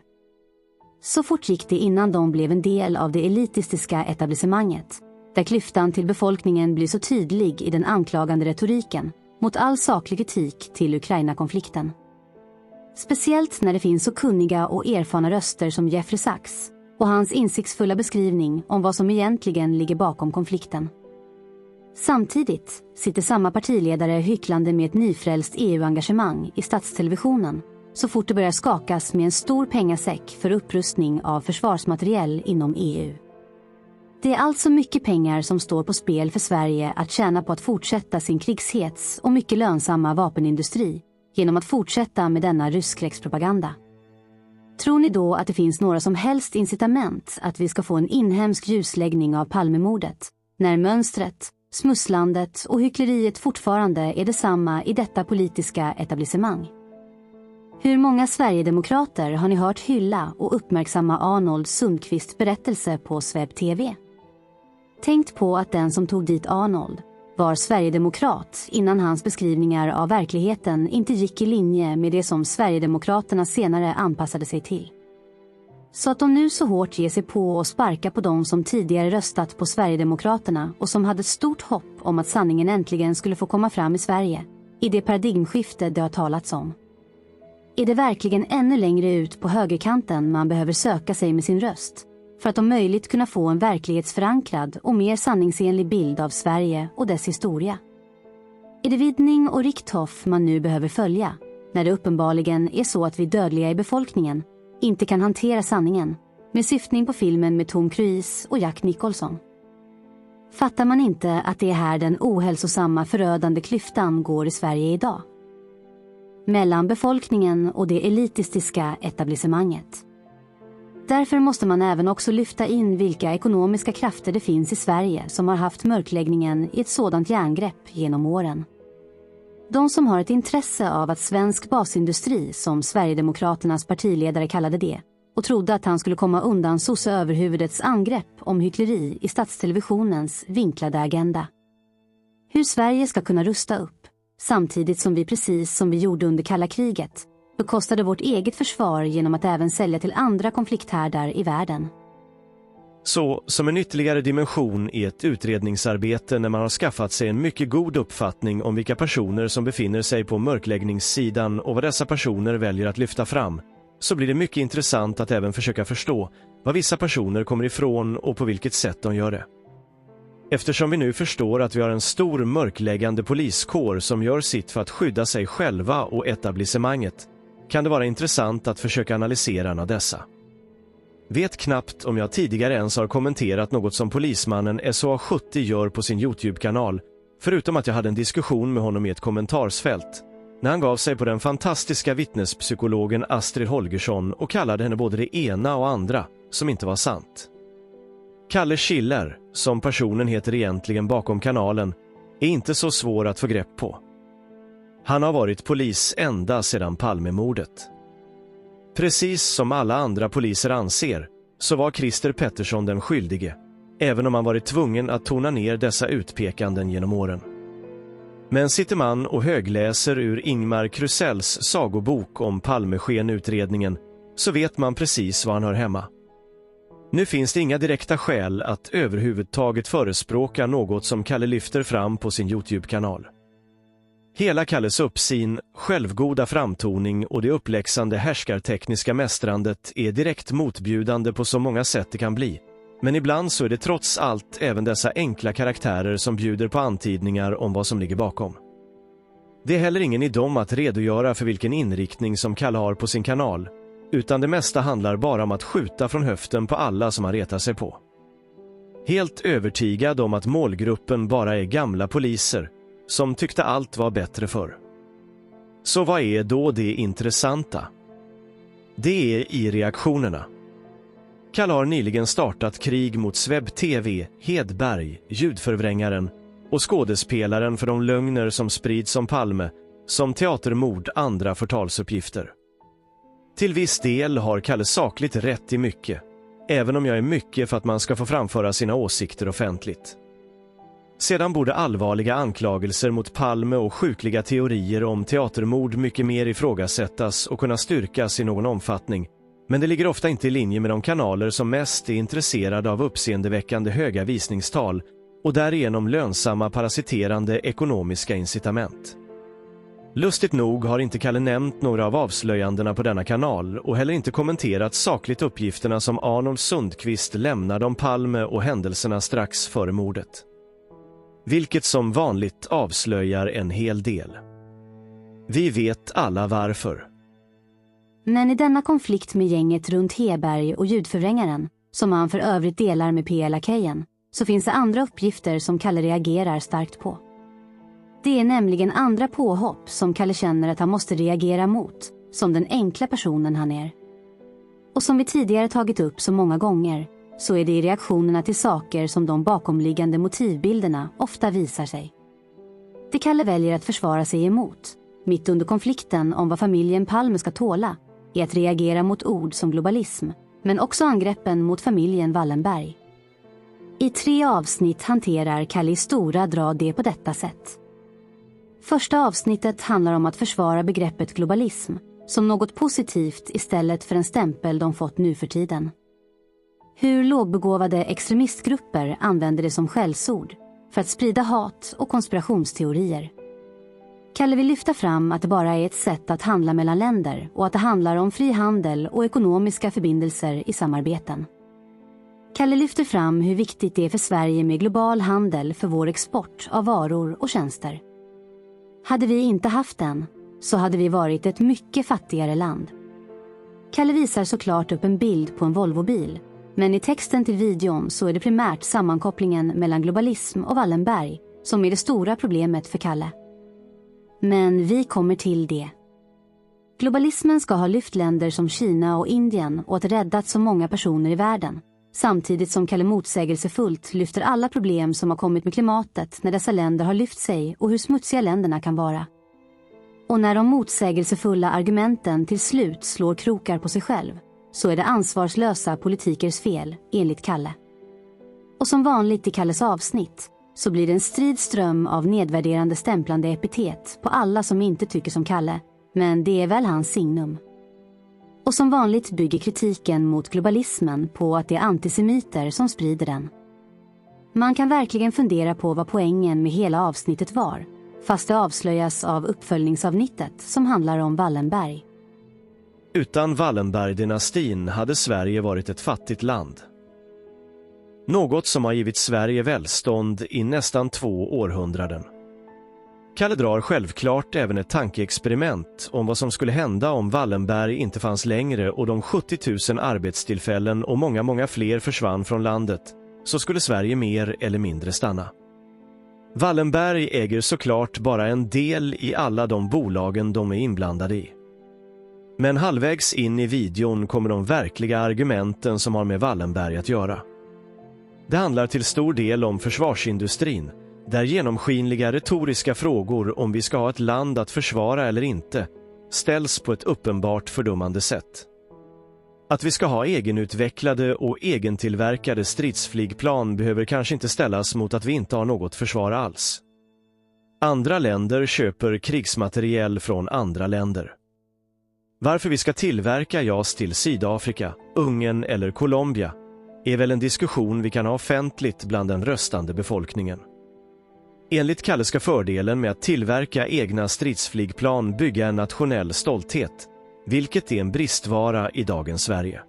Så fort gick det innan de blev en del av det elitistiska etablissemanget, där klyftan till befolkningen blir så tydlig i den anklagande retoriken mot all saklig kritik till Ukraina-konflikten. Speciellt när det finns så kunniga och erfarna röster som Jeffrey Sachs och hans insiktsfulla beskrivning om vad som egentligen ligger bakom konflikten. Samtidigt sitter samma partiledare hycklande med ett nyfrälst EU-engagemang i statstelevisionen så fort det börjar skakas med en stor pengasäck för upprustning av försvarsmateriel inom EU. Det är alltså mycket pengar som står på spel för Sverige att tjäna på att fortsätta sin krigshets och mycket lönsamma vapenindustri genom att fortsätta med denna rysskräckspropaganda. Tror ni då att det finns några som helst incitament att vi ska få en inhemsk ljusläggning av Palmemordet, när mönstret, smusslandet och hyckleriet fortfarande är detsamma i detta politiska etablissemang? Hur många Sverigedemokrater har ni hört hylla och uppmärksamma Arnold Sundqvists berättelse på Sveb TV? Tänk på att den som tog dit Arnold var Sverigedemokrat innan hans beskrivningar av verkligheten inte gick i linje med det som Sverigedemokraterna senare anpassade sig till. Så att de nu så hårt ger sig på och sparka på de som tidigare röstat på Sverigedemokraterna och som hade stort hopp om att sanningen äntligen skulle få komma fram i Sverige, i det paradigmskifte det har talats om. Är det verkligen ännu längre ut på högerkanten man behöver söka sig med sin röst för att om möjligt kunna få en verklighetsförankrad och mer sanningsenlig bild av Sverige och dess historia? Är det Widning och Richthoff man nu behöver följa när det uppenbarligen är så att vi dödliga i befolkningen inte kan hantera sanningen, med syftning på filmen med Tom Cruise och Jack Nicholson? Fattar man inte att det är här den ohälsosamma förödande klyftan går i Sverige idag? Mellan befolkningen och det elitistiska etablissemanget. Därför måste man även också lyfta in vilka ekonomiska krafter det finns i Sverige som har haft mörkläggningen i ett sådant järngrepp genom åren. De som har ett intresse av att svensk basindustri, som Sverigedemokraternas partiledare kallade det, och trodde att han skulle komma undan sosse-överhuvudets angrepp om hyckleri i statstelevisionens vinklade agenda. Hur Sverige ska kunna rusta upp, samtidigt som vi precis som vi gjorde under kalla kriget, bekostade vårt eget försvar genom att även sälja till andra konflikthärdar i världen. Så, som en ytterligare dimension i ett utredningsarbete när man har skaffat sig en mycket god uppfattning om vilka personer som befinner sig på mörkläggningssidan och vad dessa personer väljer att lyfta fram, så blir det mycket intressant att även försöka förstå vad vissa personer kommer ifrån och på vilket sätt de gör det. Eftersom vi nu förstår att vi har en stor mörkläggande poliskår som gör sitt för att skydda sig själva och etablissemanget, kan det vara intressant att försöka analysera en av dessa. Vet knappt om jag tidigare ens har kommenterat något som polismannen SOA70 gör på sin YouTube-kanal, förutom att jag hade en diskussion med honom i ett kommentarsfält, när han gav sig på den fantastiska vittnespsykologen Astrid Holgersson och kallade henne både det ena och andra som inte var sant. Kalle Schiller, som personen heter egentligen bakom kanalen, är inte så svår att få grepp på. Han har varit polis ända sedan Palmemordet. Precis som alla andra poliser anser, så var Christer Pettersson den skyldige, även om han varit tvungen att tona ner dessa utpekanden genom åren. Men sitter man och högläser ur Ingmar Krusells sagobok om Palmeskenutredningen, så vet man precis var han hör hemma. Nu finns det inga direkta skäl att överhuvudtaget förespråka något som Kalle lyfter fram på sin YouTube-kanal. Hela Kalles uppsyn, självgoda framtoning och det uppläxande härskartekniska mästrandet är direkt motbjudande på så många sätt det kan bli. Men ibland så är det trots allt även dessa enkla karaktärer som bjuder på antydningar om vad som ligger bakom. Det är heller ingen idom att redogöra för vilken inriktning som Kalle har på sin kanal, utan det mesta handlar bara om att skjuta från höften på alla som han retar sig på. Helt övertygad om att målgruppen bara är gamla poliser som tyckte allt var bättre förr. Så vad är då det intressanta? Det är i reaktionerna. Kalle har nyligen startat krig mot Sveb TV, Hedberg, ljudförvrängaren och skådespelaren för de lögner som sprids om Palme, som teatermord, andra förtalsuppgifter. Till viss del har Kalle sakligt rätt i mycket, även om jag är mycket för att man ska få framföra sina åsikter offentligt. Sedan borde allvarliga anklagelser mot Palme och sjukliga teorier om teatermord mycket mer ifrågasättas och kunna styrkas i någon omfattning, men det ligger ofta inte i linje med de kanaler som mest är intresserade av uppseendeväckande höga visningstal och därigenom lönsamma parasiterande ekonomiska incitament. Lustigt nog har inte Kalle nämnt några av avslöjandena på denna kanal och heller inte kommenterat sakligt uppgifterna som Arnold Sundqvist lämnade om Palme och händelserna strax före mordet. Vilket som vanligt avslöjar en hel del. Vi vet alla varför. Men i denna konflikt med gänget runt Hedberg och ljudförvrängaren, som han för övrigt delar med PLA-kejen, så finns det andra uppgifter som Kalle reagerar starkt på. Det är nämligen andra påhopp som Kalle känner att han måste reagera mot, som den enkla personen han är. Och som vi tidigare tagit upp så många gånger, så är det i reaktionerna till saker som de bakomliggande motivbilderna ofta visar sig. Det Kalle väljer att försvara sig emot, mitt under konflikten om vad familjen Palme ska tåla, är att reagera mot ord som globalism, men också angreppen mot familjen Wallenberg. I 3 avsnitt hanterar Kalle i stora drag det på detta sätt. Första avsnittet handlar om att försvara begreppet globalism som något positivt istället för en stämpel de fått nu för tiden. Hur lågbegåvade extremistgrupper använder det som skällsord för att sprida hat och konspirationsteorier. Kalle vill lyfta fram att det bara är ett sätt att handla mellan länder och att det handlar om fri handel och ekonomiska förbindelser i samarbeten. Kalle lyfter fram hur viktigt det är för Sverige med global handel för vår export av varor och tjänster. Hade vi inte haft den, så hade vi varit ett mycket fattigare land. Kalle visar såklart upp en bild på en Volvobil, men i texten till videon så är det primärt sammankopplingen mellan globalism och Wallenberg som är det stora problemet för Kalle. Men vi kommer till det. Globalismen ska ha lyft länder som Kina och Indien och att räddat så många personer i världen, samtidigt som Kalle motsägelsefullt lyfter alla problem som har kommit med klimatet när dessa länder har lyft sig och hur smutsiga länderna kan vara. Och när de motsägelsefulla argumenten till slut slår krokar på sig själv, så är det ansvarslösa politikers fel, enligt Kalle. Och som vanligt i Kalles avsnitt, så blir det en strid ström av nedvärderande stämplande epitet på alla som inte tycker som Kalle, men det är väl hans signum. Och som vanligt bygger kritiken mot globalismen på att det är antisemiter som sprider den. Man kan verkligen fundera på vad poängen med hela avsnittet var, fast det avslöjas av uppföljningsavsnittet som handlar om Wallenberg. Utan Wallenberg-dynastin hade Sverige varit ett fattigt land. Något som har givit Sverige välstånd i nästan 2 århundraden. Kalle drar självklart även ett tankeexperiment om vad som skulle hända om Wallenberg inte fanns längre och de 70 000 arbetstillfällen och många fler försvann från landet, så skulle Sverige mer eller mindre stanna. Wallenberg äger såklart bara en del i alla de bolagen de är inblandade i. Men halvvägs in i videon kommer de verkliga argumenten som har med Wallenberg att göra. Det handlar till stor del om försvarsindustrin, där genomskinliga retoriska frågor om vi ska ha ett land att försvara eller inte ställs på ett uppenbart fördummande sätt. Att vi ska ha egenutvecklade och egentillverkade stridsflygplan behöver kanske inte ställas mot att vi inte har något försvar alls. Andra länder köper krigsmateriel från andra länder. Varför vi ska tillverka JAS till Sydafrika, Ungern eller Colombia är väl en diskussion vi kan ha offentligt bland den röstande befolkningen. Enligt Kalle ska fördelen med att tillverka egna stridsflygplan bygga en nationell stolthet, vilket är en bristvara i dagens Sverige.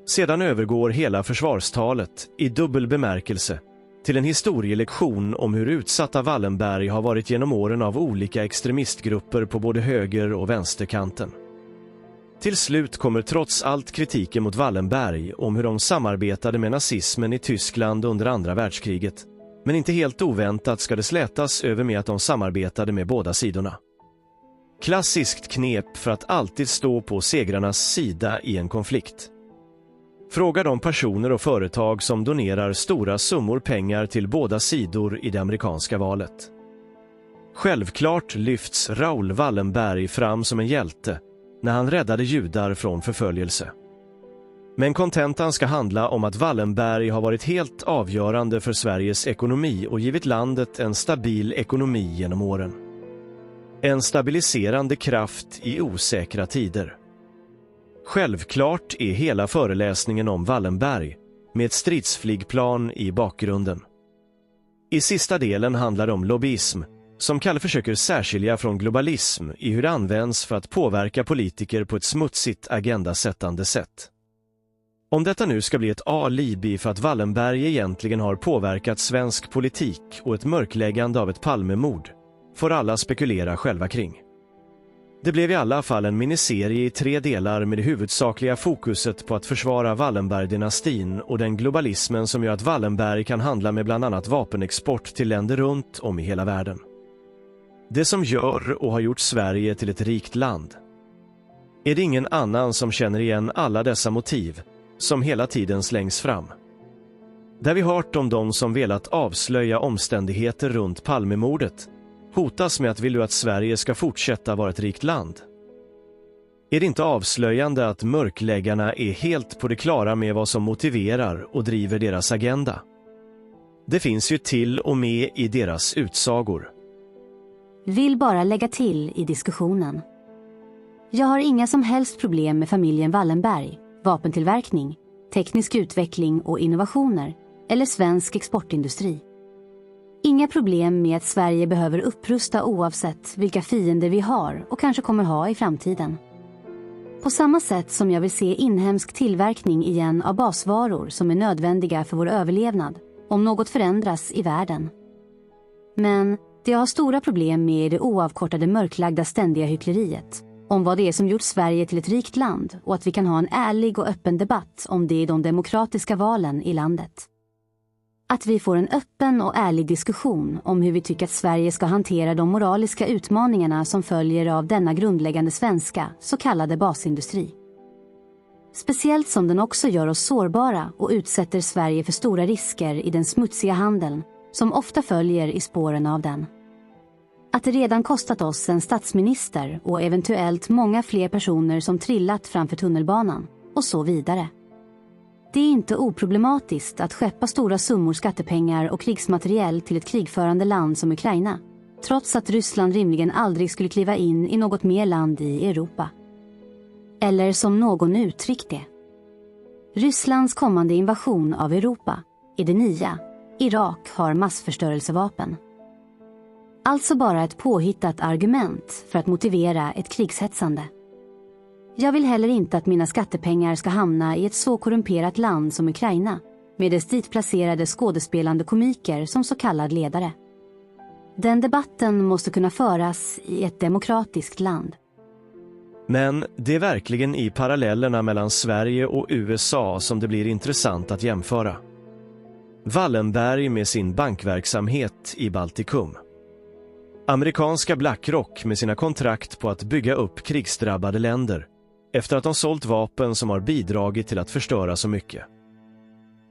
Sedan övergår hela försvarstalet, i dubbel bemärkelse, till en historielektion om hur utsatta Wallenberg har varit genom åren av olika extremistgrupper på både höger- och vänsterkanten. Till slut kommer trots allt kritiken mot Wallenberg om hur de samarbetade med nazismen i Tyskland under andra världskriget, men inte helt oväntat ska det slätas över med att de samarbetade med båda sidorna. Klassiskt knep för att alltid stå på segrarnas sida i en konflikt. Fråga de personer och företag som donerar stora summor pengar till båda sidor i det amerikanska valet. Självklart lyfts Raoul Wallenberg fram som en hjälte när han räddade judar från förföljelse. Men kontentan ska handla om att Wallenberg har varit helt avgörande för Sveriges ekonomi och givit landet en stabil ekonomi genom åren. En stabiliserande kraft i osäkra tider. Självklart är hela föreläsningen om Wallenberg med ett stridsflygplan i bakgrunden. I sista delen handlar det om lobbyism, som Kalle försöker särskilja från globalism i hur det används för att påverka politiker på ett smutsigt agendasättande sätt. Om detta nu ska bli ett alibi för att Wallenberg egentligen har påverkat svensk politik och ett mörkläggande av ett Palmemord, får alla spekulera själva kring. Det blev i alla fall en miniserie i 3 delar med det huvudsakliga fokuset på att försvara Wallenberg-dynastin och den globalismen som gör att Wallenberg kan handla med bland annat vapenexport till länder runt om i hela världen. Det som gör och har gjort Sverige till ett rikt land. Är det ingen annan som känner igen alla dessa motiv som hela tiden slängs fram? Där vi hört om de som velat avslöja omständigheter runt Palmemordet hotas med att vill du att Sverige ska fortsätta vara ett rikt land. Är det inte avslöjande att mörkläggarna är helt på det klara med vad som motiverar och driver deras agenda? Det finns ju till och med i deras utsagor. Vill bara lägga till i diskussionen. Jag har inga som helst problem med familjen Wallenberg, vapentillverkning, teknisk utveckling och innovationer eller svensk exportindustri. Inga problem med att Sverige behöver upprusta oavsett vilka fiender vi har och kanske kommer ha i framtiden. På samma sätt som jag vill se inhemsk tillverkning igen av basvaror som är nödvändiga för vår överlevnad om något förändras i världen. Men det jag har stora problem med är det oavkortade mörklagda ständiga hyckleriet om vad det är som gjort Sverige till ett rikt land och att vi kan ha en ärlig och öppen debatt om det i de demokratiska valen i landet. Att vi får en öppen och ärlig diskussion om hur vi tycker att Sverige ska hantera de moraliska utmaningarna som följer av denna grundläggande svenska så kallade basindustri. Speciellt som den också gör oss sårbara och utsätter Sverige för stora risker i den smutsiga handeln som ofta följer i spåren av den. Att det redan kostat oss en statsminister och eventuellt många fler personer som trillat framför tunnelbanan och så vidare. Det är inte oproblematiskt att skeppa stora summor skattepengar och krigsmateriel till ett krigförande land som Ukraina, trots att Ryssland rimligen aldrig skulle kliva in i något mer land i Europa. Eller som någon uttryckt det. Rysslands kommande invasion av Europa är det nya. Irak har massförstörelsevapen. Alltså bara ett påhittat argument för att motivera ett krigshetsande. Jag vill heller inte att mina skattepengar ska hamna i ett så korrumperat land som Ukraina, med dess ditplacerade skådespelande komiker som så kallad ledare. Den debatten måste kunna föras i ett demokratiskt land. Men det är verkligen i parallellerna mellan Sverige och USA som det blir intressant att jämföra. Wallenberg med sin bankverksamhet i Baltikum. Amerikanska BlackRock med sina kontrakt på att bygga upp krigsdrabbade länder efter att de sålt vapen som har bidragit till att förstöra så mycket.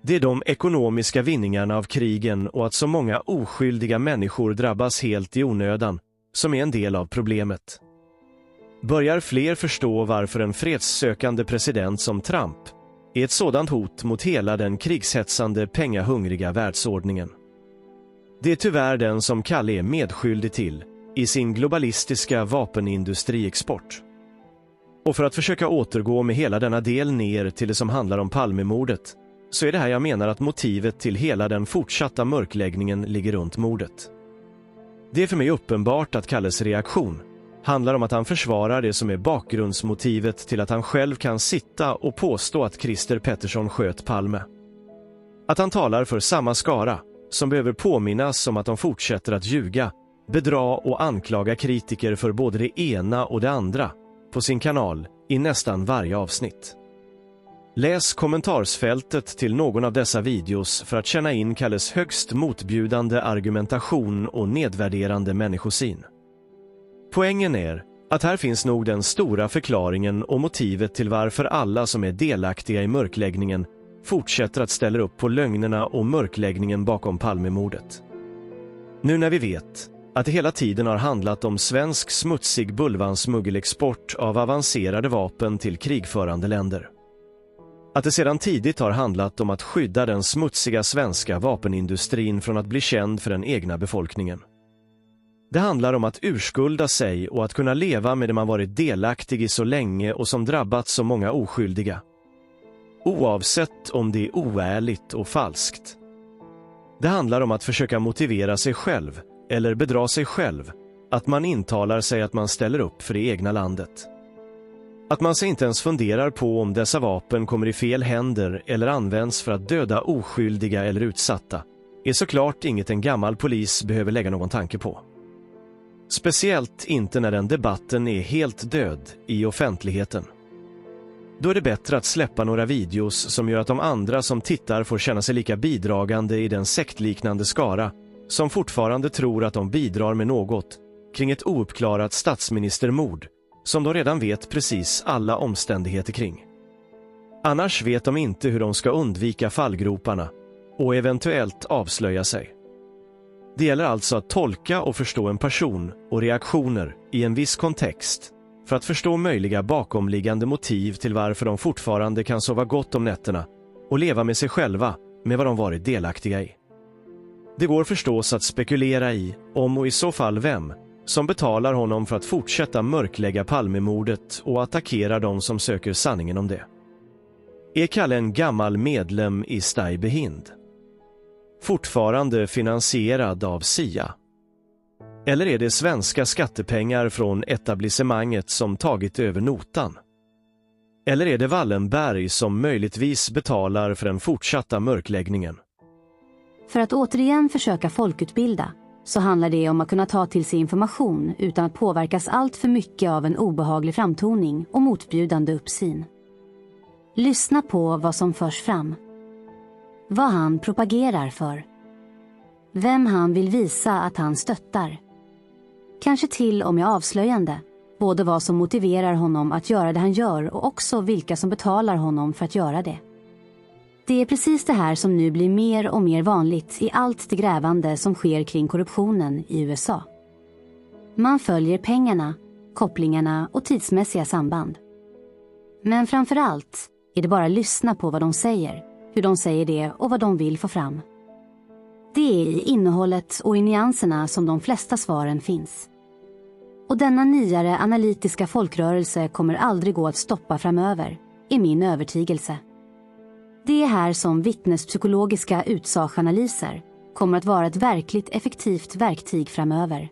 Det är de ekonomiska vinningarna av krigen och att så många oskyldiga människor drabbas helt i onödan som är en del av problemet. Börjar fler förstå varför en fredssökande president som Trump är ett sådant hot mot hela den krigshetsande, pengahungriga världsordningen? Det är tyvärr den som Kalle är medskyldig till i sin globalistiska vapenindustriexport. Och för att försöka återgå med hela denna del ner till det som handlar om Palmemordet, så är det här jag menar att motivet till hela den fortsatta mörkläggningen ligger runt mordet. Det är för mig uppenbart att Kalles reaktion handlar om att han försvarar det som är bakgrundsmotivet till att han själv kan sitta och påstå att Christer Pettersson sköt Palme. Att han talar för samma skara som behöver påminnas om att de fortsätter att ljuga, bedra och anklaga kritiker för både det ena och det andra på sin kanal i nästan varje avsnitt. Läs kommentarsfältet till någon av dessa videos för att känna in Kalles högst motbjudande argumentation och nedvärderande människosyn. Poängen är att här finns nog den stora förklaringen och motivet till varför alla som är delaktiga i mörkläggningen fortsätter att ställa upp på lögnerna och mörkläggningen bakom Palmemordet. Nu när vi vet att det hela tiden har handlat om svensk smutsig bulvansmuggelexport av avancerade vapen till krigförande länder. Att det sedan tidigt har handlat om att skydda den smutsiga svenska vapenindustrin från att bli känd för den egna befolkningen. Det handlar om att urskulda sig och att kunna leva med det man varit delaktig i så länge och som drabbat så många oskyldiga. Oavsett om det är oärligt och falskt. Det handlar om att försöka motivera sig själv eller bedra sig själv, att man intalar sig att man ställer upp för det egna landet. Att man sig inte ens funderar på om dessa vapen kommer i fel händer eller används för att döda oskyldiga eller utsatta är såklart inget en gammal polis behöver lägga någon tanke på. Speciellt inte när den debatten är helt död i offentligheten. Då är det bättre att släppa några videos som gör att de andra som tittar får känna sig lika bidragande i den sektliknande skara som fortfarande tror att de bidrar med något kring ett ouppklarat statsministermord som de redan vet precis alla omständigheter kring. Annars vet de inte hur de ska undvika fallgroparna och eventuellt avslöja sig. Det gäller alltså att tolka och förstå en person och reaktioner i en viss kontext för att förstå möjliga bakomliggande motiv till varför de fortfarande kan sova gott om nätterna och leva med sig själva med vad de varit delaktiga i. Det går förstås att spekulera i om och i så fall vem som betalar honom för att fortsätta mörklägga Palmemordet och attackera de som söker sanningen om det. Är Kalle en gammal medlem i Stay Behind? Fortfarande finansierad av SIA? Eller är det svenska skattepengar från etablissemanget som tagit över notan? Eller är det Wallenberg som möjligtvis betalar för den fortsatta mörkläggningen? För att återigen försöka folkutbilda så handlar det om att kunna ta till sig information utan att påverkas allt för mycket av en obehaglig framtoning och motbjudande uppsyn. Lyssna på vad som förs fram. Vad han propagerar för. Vem han vill visa att han stöttar. Kanske till och med avslöjande, både vad som motiverar honom att göra det han gör och också vilka som betalar honom för att göra det. Det är precis det här som nu blir mer och mer vanligt i allt det grävande som sker kring korruptionen i USA. Man följer pengarna, kopplingarna och tidsmässiga samband. Men framförallt är det bara att lyssna på vad de säger, hur de säger det och vad de vill få fram. Det är i innehållet och i nyanserna som de flesta svaren finns. Och denna nyare analytiska folkrörelse kommer aldrig gå att stoppa framöver, är min övertygelse. Det är här som vittnespsykologiska utsagsanalyser kommer att vara ett verkligt effektivt verktyg framöver.